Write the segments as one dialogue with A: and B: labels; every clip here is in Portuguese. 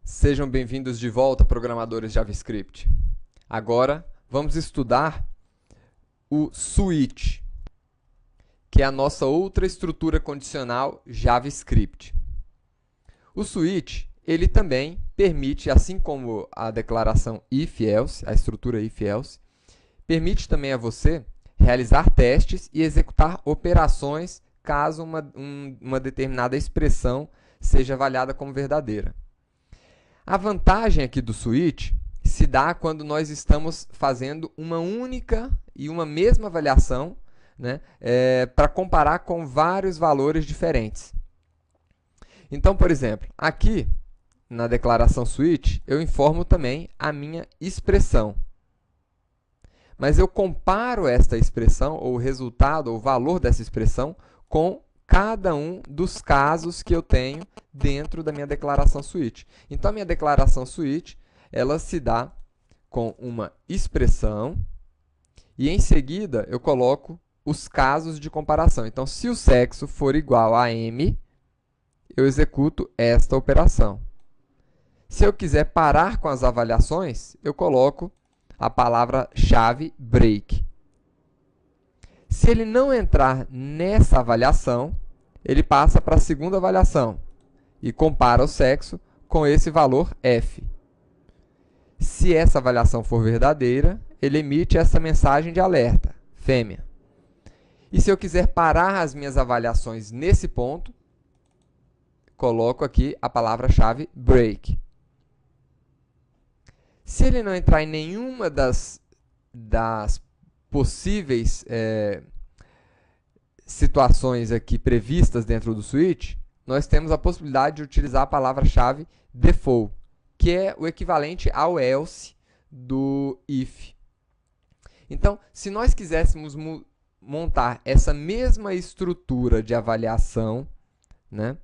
A: Sejam bem-vindos de volta, programadores JavaScript. Agora vamos estudar o switch, que é a nossa outra estrutura condicional JavaScript. O switch, ele também permite, assim como a declaração if-else, a estrutura if-else, permite também a você realizar testes e executar operações caso uma determinada expressão seja avaliada como verdadeira. A vantagem aqui do switch se dá quando nós estamos fazendo uma única e uma mesma avaliação, né, para comparar com vários valores diferentes. Então, por exemplo, aqui na declaração switch, eu informo também a minha expressão. Mas eu comparo esta expressão, ou o resultado, ou o valor dessa expressão, com cada um dos casos que eu tenho dentro da minha declaração switch. Então, a minha declaração switch, ela se dá com uma expressão e, em seguida, eu coloco os casos de comparação. Então, se o sexo for igual a M, eu executo esta operação. Se eu quiser parar com as avaliações, eu coloco a palavra-chave break. Se ele não entrar nessa avaliação, ele passa para a segunda avaliação e compara o sexo com esse valor f. Se essa avaliação for verdadeira, ele emite essa mensagem de alerta, fêmea. E se eu quiser parar as minhas avaliações nesse ponto, coloco aqui a palavra-chave break. Se ele não entrar em nenhuma das possíveis situações aqui previstas dentro do switch, nós temos a possibilidade de utilizar a palavra-chave default, que é o equivalente ao else do if. Então, se nós quiséssemos montar essa mesma estrutura de avaliação, né,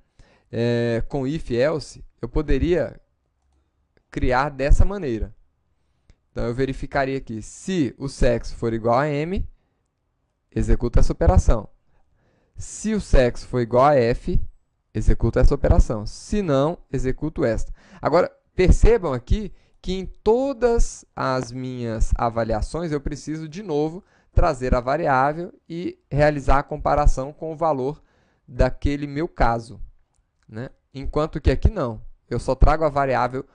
A: com if-else, eu poderia criar dessa maneira. Então, eu verificaria aqui, se o sexo for igual a M, executa essa operação. Se o sexo for igual a F, executo essa operação. Se não, executo esta. Agora, percebam aqui que em todas as minhas avaliações, eu preciso, de novo, trazer a variável e realizar a comparação com o valor daquele meu caso, né? Enquanto que aqui não. Eu só trago a variável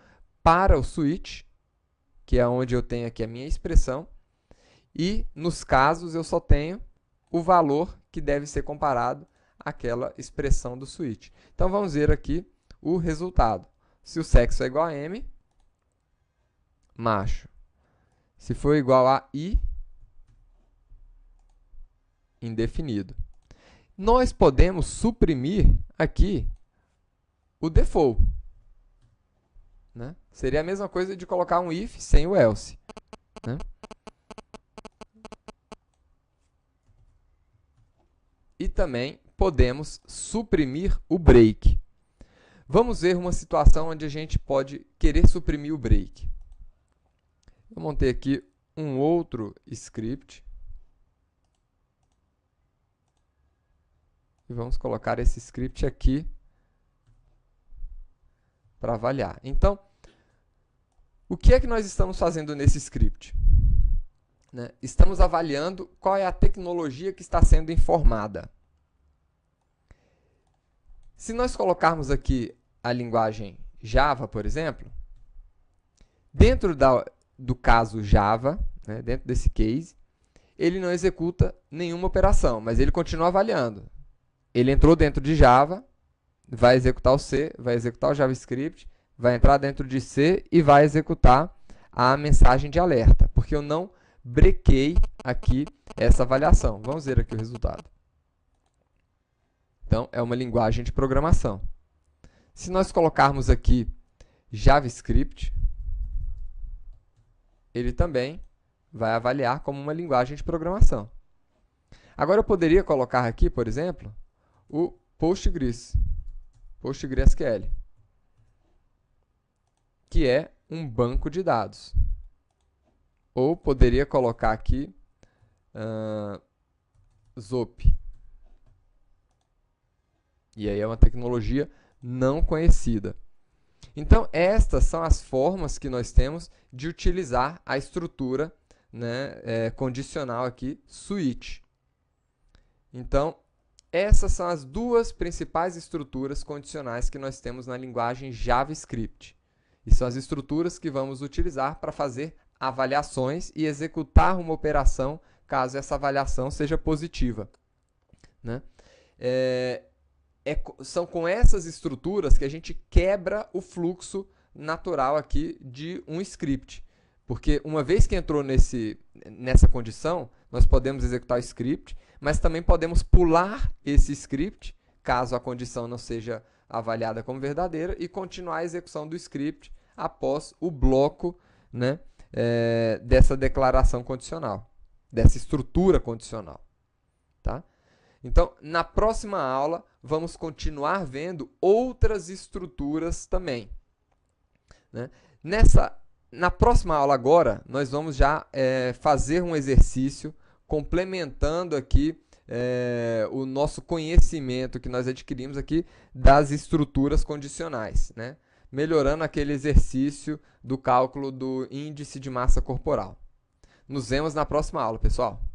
A: para o switch, que é onde eu tenho aqui a minha expressão, e nos casos eu só tenho o valor que deve ser comparado àquela expressão do switch. Então, vamos ver aqui o resultado. Se o sexo é igual a M, macho. Se for igual a I, indefinido. Nós podemos suprimir aqui o default, né? Seria a mesma coisa de colocar um if sem o else, né? E também podemos suprimir o break. Vamos ver uma situação onde a gente pode querer suprimir o break. Eu montei aqui um outro script. E vamos colocar esse script aqui para avaliar. Então, o que é que nós estamos fazendo nesse script? Né? Estamos avaliando qual é a tecnologia que está sendo informada. Se nós colocarmos aqui a linguagem Java, por exemplo, dentro do caso Java, né, dentro desse case, ele não executa nenhuma operação, mas ele continua avaliando. Ele entrou dentro de Java, vai executar o C, vai executar o JavaScript, vai entrar dentro de C e vai executar a mensagem de alerta, porque eu não brequei aqui essa avaliação. Vamos ver aqui o resultado. Então, é uma linguagem de programação. Se nós colocarmos aqui JavaScript, ele também vai avaliar como uma linguagem de programação. Agora, eu poderia colocar aqui, por exemplo, o PostgreSQL, que é um banco de dados. Ou poderia colocar aqui Zop. E aí é uma tecnologia não conhecida. Então, estas são as formas que nós temos de utilizar a estrutura, né, condicional aqui, switch. Então, essas são as duas principais estruturas condicionais que nós temos na linguagem JavaScript. E são as estruturas que vamos utilizar para fazer avaliações e executar uma operação caso essa avaliação seja positiva, né? São com essas estruturas que a gente quebra o fluxo natural aqui de um script. Porque uma vez que entrou nessa condição, nós podemos executar o script, mas também podemos pular esse script, caso a condição não seja avaliada como verdadeira, e continuar a execução do script após o bloco, né, dessa declaração condicional, dessa estrutura condicional. Tá? Então, na próxima aula, vamos continuar vendo outras estruturas também, né? Na próxima aula agora, nós vamos já fazer um exercício complementando aqui o nosso conhecimento que nós adquirimos aqui das estruturas condicionais, né? Melhorando aquele exercício do cálculo do índice de massa corporal. Nos vemos na próxima aula, pessoal!